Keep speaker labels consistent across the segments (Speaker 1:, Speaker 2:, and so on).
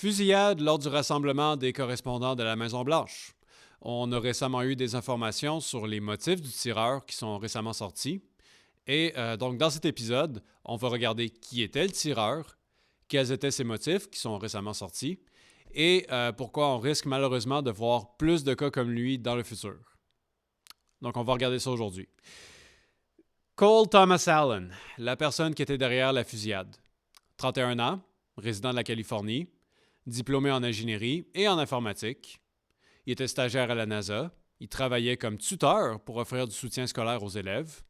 Speaker 1: Fusillade lors du rassemblement des correspondants de la Maison-Blanche. On a récemment eu des informations sur les motifs du tireur qui sont récemment sortis. Et donc, dans cet épisode, on va regarder qui était le tireur, quels étaient ses motifs qui sont récemment sortis, et pourquoi on risque malheureusement de voir plus de cas comme lui dans le futur. Donc, on va regarder ça aujourd'hui. Cole Thomas Allen, la personne qui était derrière la fusillade. 31 ans, résident de la Californie, diplômé en ingénierie et en informatique. Il était stagiaire à la NASA. Il travaillait comme tuteur pour offrir du soutien scolaire aux élèves.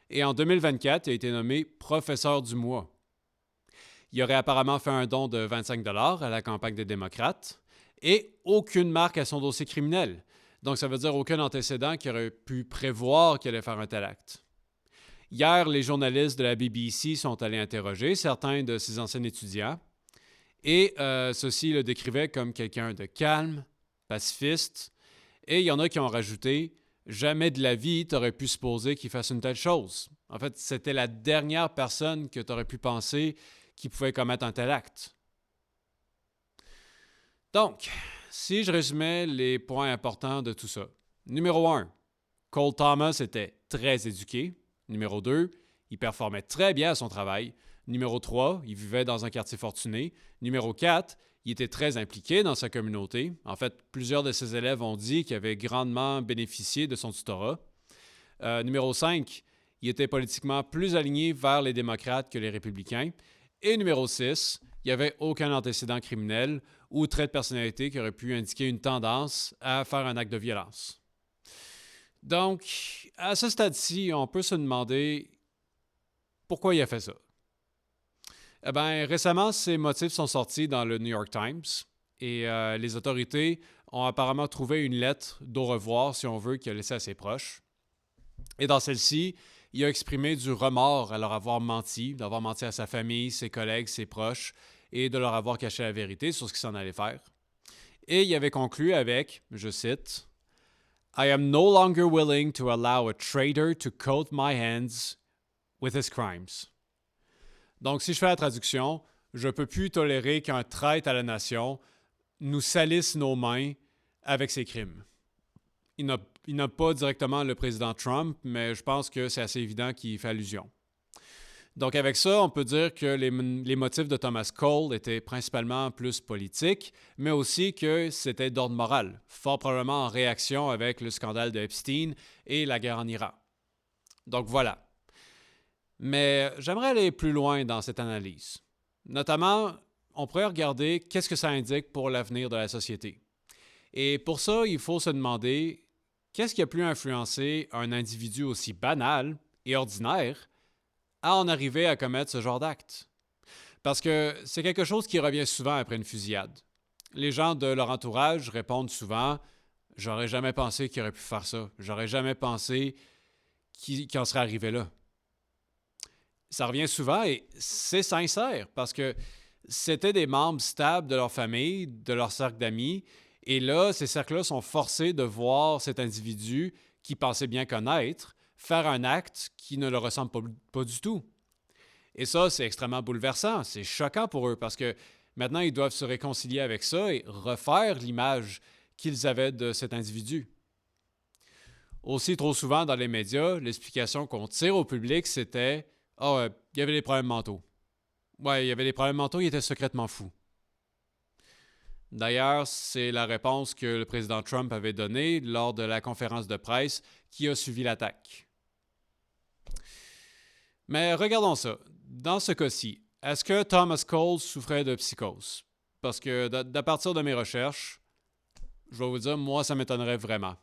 Speaker 1: Et en 2024, il a été nommé professeur du mois. Il aurait apparemment fait un don de 25 $ à la campagne des démocrates et aucune marque à son dossier criminel. Donc, ça veut dire aucun antécédent qui aurait pu prévoir qu'il allait faire un tel acte. Hier, les journalistes de la BBC sont allés interroger certains de ses anciens étudiants et ceux-ci le décrivaient comme quelqu'un de calme, pacifiste, et il y en a qui ont rajouté « Jamais de la vie t'aurais pu supposer qu'il fasse une telle chose. » En fait, c'était la dernière personne que tu aurais pu penser qui pouvait commettre un tel acte. Donc, si je résumais les points importants de tout ça. Numéro 1, Cole Thomas était très éduqué. Numéro 2, il performait très bien à son travail. Numéro 3, il vivait dans un quartier fortuné. Numéro 4, il était très impliqué dans sa communauté. En fait, plusieurs de ses élèves ont dit qu'il avait grandement bénéficié de son tutorat. Numéro 5, il était politiquement plus aligné vers les démocrates que les républicains. Et numéro 6, il n'y avait aucun antécédent criminel ou trait de personnalité qui aurait pu indiquer une tendance à faire un acte de violence. Donc, à ce stade-ci, on peut se demander pourquoi il a fait ça. Eh bien, récemment, ses motifs sont sortis dans le New York Times et les autorités ont apparemment trouvé une lettre d'au revoir, si on veut, qu'il a laissée à ses proches. Et dans celle-ci, il a exprimé du remords à leur avoir menti, d'avoir menti à sa famille, ses collègues, ses proches, et de leur avoir caché la vérité sur ce qu'il s'en allait faire. Et il avait conclu avec, je cite, « I am no longer willing to allow a traitor to coat my hands with his crimes. » Donc, si je fais la traduction, je ne peux plus tolérer qu'un traître à la nation nous salisse nos mains avec ses crimes. Il n'a pas directement le président Trump, mais je pense que c'est assez évident qu'il fait allusion. Donc, avec ça, on peut dire que les motifs de Thomas Cole étaient principalement plus politiques, mais aussi que c'était d'ordre moral, fort probablement en réaction avec le scandale de Epstein et la guerre en Iran. Donc, voilà. Mais j'aimerais aller plus loin dans cette analyse. Notamment, on pourrait regarder qu'est-ce que ça indique pour l'avenir de la société. Et pour ça, il faut se demander qu'est-ce qui a pu influencer un individu aussi banal et ordinaire à en arriver à commettre ce genre d'acte. Parce que c'est quelque chose qui revient souvent après une fusillade. Les gens de leur entourage répondent souvent « J'aurais jamais pensé qu'il aurait pu faire ça. J'aurais jamais pensé qu'il en serait arrivé là. » Ça revient souvent et c'est sincère parce que c'était des membres stables de leur famille, de leur cercle d'amis. Et là, ces cercles-là sont forcés de voir cet individu qu'ils pensaient bien connaître faire un acte qui ne leur ressemble pas du tout. Et ça, c'est extrêmement bouleversant. C'est choquant pour eux parce que maintenant, ils doivent se réconcilier avec ça et refaire l'image qu'ils avaient de cet individu. Aussi, trop souvent dans les médias, l'explication qu'on tire au public, c'était « Ah, il y avait des problèmes mentaux. » Ouais, il y avait des problèmes mentaux, il était secrètement fou. D'ailleurs, c'est la réponse que le président Trump avait donnée lors de la conférence de presse qui a suivi l'attaque. Mais regardons ça. Dans ce cas-ci, est-ce que Thomas Cole souffrait de psychose? Parce que d'à partir de mes recherches, je vais vous dire, moi, ça m'étonnerait vraiment.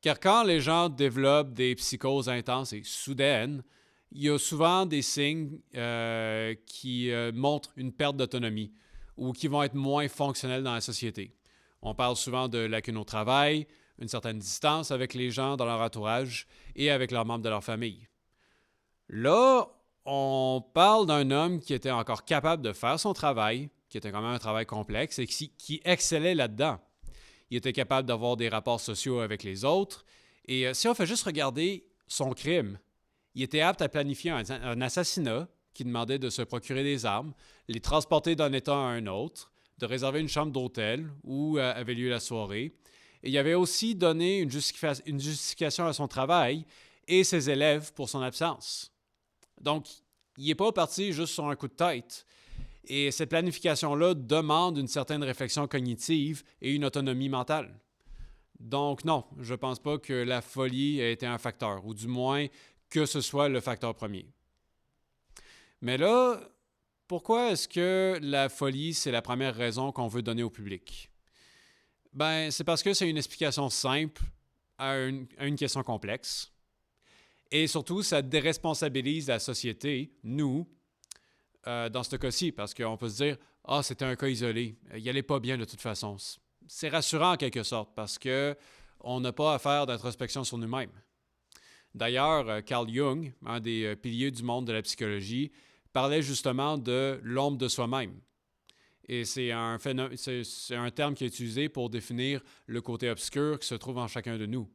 Speaker 1: Car quand les gens développent des psychoses intenses et soudaines, il y a souvent des signes qui montrent une perte d'autonomie ou qui vont être moins fonctionnels dans la société. On parle souvent de lacunes au travail, une certaine distance avec les gens dans leur entourage et avec leurs membres de leur famille. Là, on parle d'un homme qui était encore capable de faire son travail, qui était quand même un travail complexe et qui excellait là-dedans. Il était capable d'avoir des rapports sociaux avec les autres. Et si on fait juste regarder son crime, il était apte à planifier un assassinat qui demandait de se procurer des armes, les transporter d'un État à un autre, de réserver une chambre d'hôtel où avait lieu la soirée. Et il avait aussi donné une justification à son travail et ses élèves pour son absence. Donc, il n'est pas parti juste sur un coup de tête. Et cette planification-là demande une certaine réflexion cognitive et une autonomie mentale. Donc non, je ne pense pas que la folie ait été un facteur, ou du moins que ce soit le facteur premier. Mais là, pourquoi est-ce que la folie, c'est la première raison qu'on veut donner au public? Ben, c'est parce que c'est une explication simple à une question complexe. Et surtout, ça déresponsabilise la société, nous, dans ce cas-ci, parce qu'on peut se dire « Ah, c'était un cas isolé, il n'allait pas bien de toute façon ». C'est rassurant en quelque sorte, parce qu'on n'a pas à faire d'introspection sur nous-mêmes. D'ailleurs, Carl Jung, un des piliers du monde de la psychologie, parlait justement de l'ombre de soi-même. Et c'est un terme qui est utilisé pour définir le côté obscur qui se trouve en chacun de nous.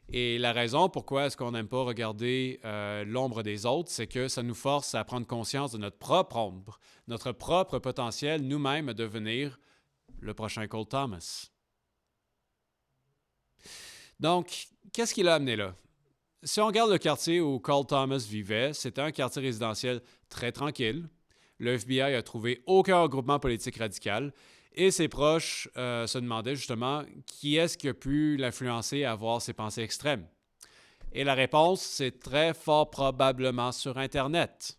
Speaker 1: Et la raison pourquoi est-ce qu'on n'aime pas regarder l'ombre des autres, c'est que ça nous force à prendre conscience de notre propre ombre, notre propre potentiel nous-mêmes à devenir le prochain Cole Thomas. Donc, qu'est-ce qui l'a amené là? Si on regarde le quartier où Cole Thomas vivait, c'était un quartier résidentiel très tranquille. Le FBI a trouvé aucun regroupement politique radical et ses proches se demandaient justement qui est-ce qui a pu l'influencer à avoir ses pensées extrêmes. Et la réponse, c'est très fort probablement sur Internet.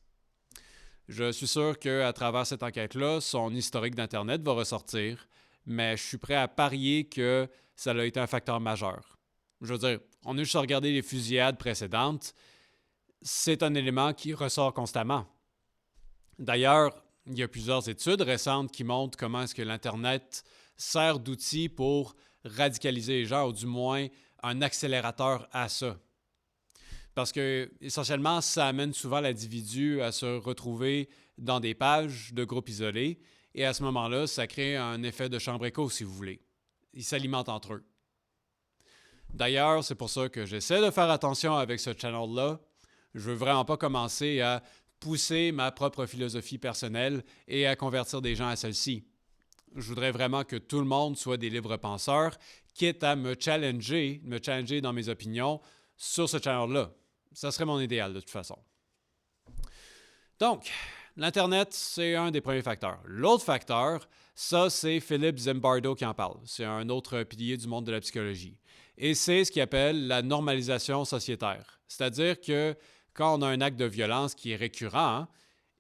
Speaker 1: Je suis sûr qu'à travers cette enquête-là, son historique d'Internet va ressortir, mais je suis prêt à parier que ça a été un facteur majeur. Je veux dire, on a juste à regarder les fusillades précédentes, c'est un élément qui ressort constamment. D'ailleurs, il y a plusieurs études récentes qui montrent comment est-ce que l'Internet sert d'outil pour radicaliser les gens, ou du moins un accélérateur à ça. Parce que, essentiellement, ça amène souvent l'individu à se retrouver dans des pages de groupes isolés, et à ce moment-là, ça crée un effet de chambre écho, si vous voulez. Ils s'alimentent entre eux. D'ailleurs, c'est pour ça que j'essaie de faire attention avec ce channel-là. Je veux vraiment pas commencer à pousser ma propre philosophie personnelle et à convertir des gens à celle-ci. Je voudrais vraiment que tout le monde soit des libres penseurs, quitte à me challenger dans mes opinions sur ce channel-là. Ça serait mon idéal de toute façon. Donc, l'Internet, c'est un des premiers facteurs. L'autre facteur, ça, c'est Philippe Zimbardo qui en parle. C'est un autre pilier du monde de la psychologie. Et c'est ce qu'il appelle la normalisation sociétaire. C'est-à-dire que quand on a un acte de violence qui est récurrent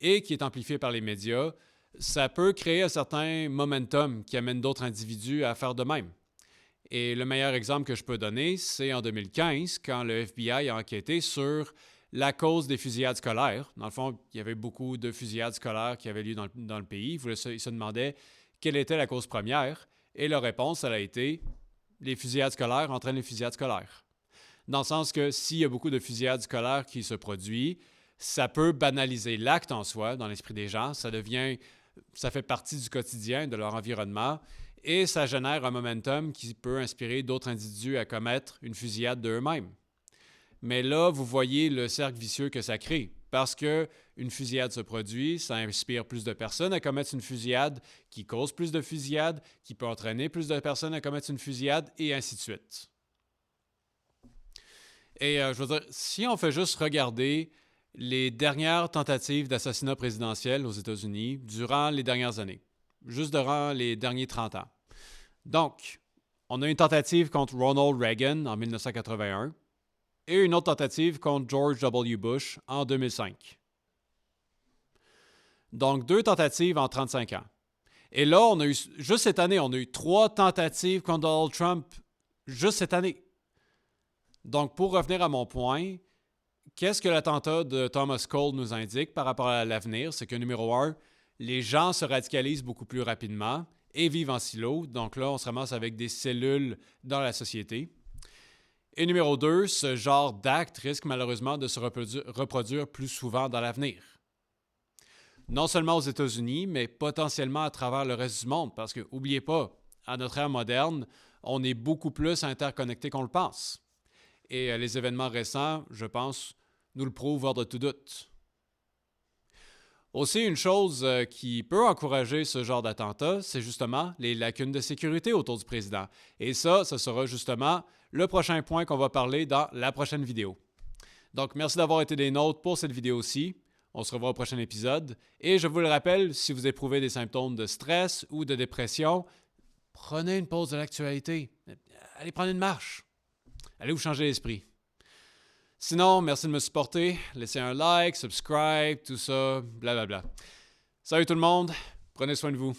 Speaker 1: et qui est amplifié par les médias, ça peut créer un certain momentum qui amène d'autres individus à faire de même. Et le meilleur exemple que je peux donner, c'est en 2015, quand le FBI a enquêté sur la cause des fusillades scolaires. Dans le fond, il y avait beaucoup de fusillades scolaires qui avaient lieu dans le pays. Ils se demandaient quelle était la cause première. Et la réponse, elle a été les fusillades scolaires entraînent les fusillades scolaires. Dans le sens que s'il y a beaucoup de fusillades scolaires qui se produisent, ça peut banaliser l'acte en soi dans l'esprit des gens. Ça fait partie du quotidien, de leur environnement, et ça génère un momentum qui peut inspirer d'autres individus à commettre une fusillade d'eux-mêmes. Mais là, vous voyez le cercle vicieux que ça crée. Parce qu'une fusillade se produit, ça inspire plus de personnes à commettre une fusillade, qui cause plus de fusillades, qui peut entraîner plus de personnes à commettre une fusillade, et ainsi de suite. Et je veux dire, si on fait juste regarder les dernières tentatives d'assassinat présidentiel aux États-Unis durant les dernières années, juste durant les derniers 30 ans. Donc, on a une tentative contre Ronald Reagan en 1981 et une autre tentative contre George W. Bush en 2005. Donc, 2 tentatives en 35 ans. Et là, juste cette année, on a eu 3 tentatives contre Donald Trump juste cette année. Donc, pour revenir à mon point, qu'est-ce que l'attentat de Thomas Cole nous indique par rapport à l'avenir? C'est que numéro 1, les gens se radicalisent beaucoup plus rapidement et vivent en silo. Donc là, on se ramasse avec des cellules dans la société. Et numéro 2, ce genre d'acte risque malheureusement de se reproduire plus souvent dans l'avenir. Non seulement aux États-Unis, mais potentiellement à travers le reste du monde. Parce que, n'oubliez pas, à notre ère moderne, on est beaucoup plus interconnectés qu'on le pense. Et les événements récents, je pense, nous le prouvent hors de tout doute. Aussi, une chose qui peut encourager ce genre d'attentat, c'est justement les lacunes de sécurité autour du président. Et ça sera justement le prochain point qu'on va parler dans la prochaine vidéo. Donc, merci d'avoir été des nôtres pour cette vidéo-ci. On se revoit au prochain épisode. Et je vous le rappelle, si vous éprouvez des symptômes de stress ou de dépression, prenez une pause de l'actualité. Allez prendre une marche. Allez vous changer l'esprit. Sinon, merci de me supporter. Laissez un like, subscribe, tout ça, blablabla. Salut tout le monde. Prenez soin de vous.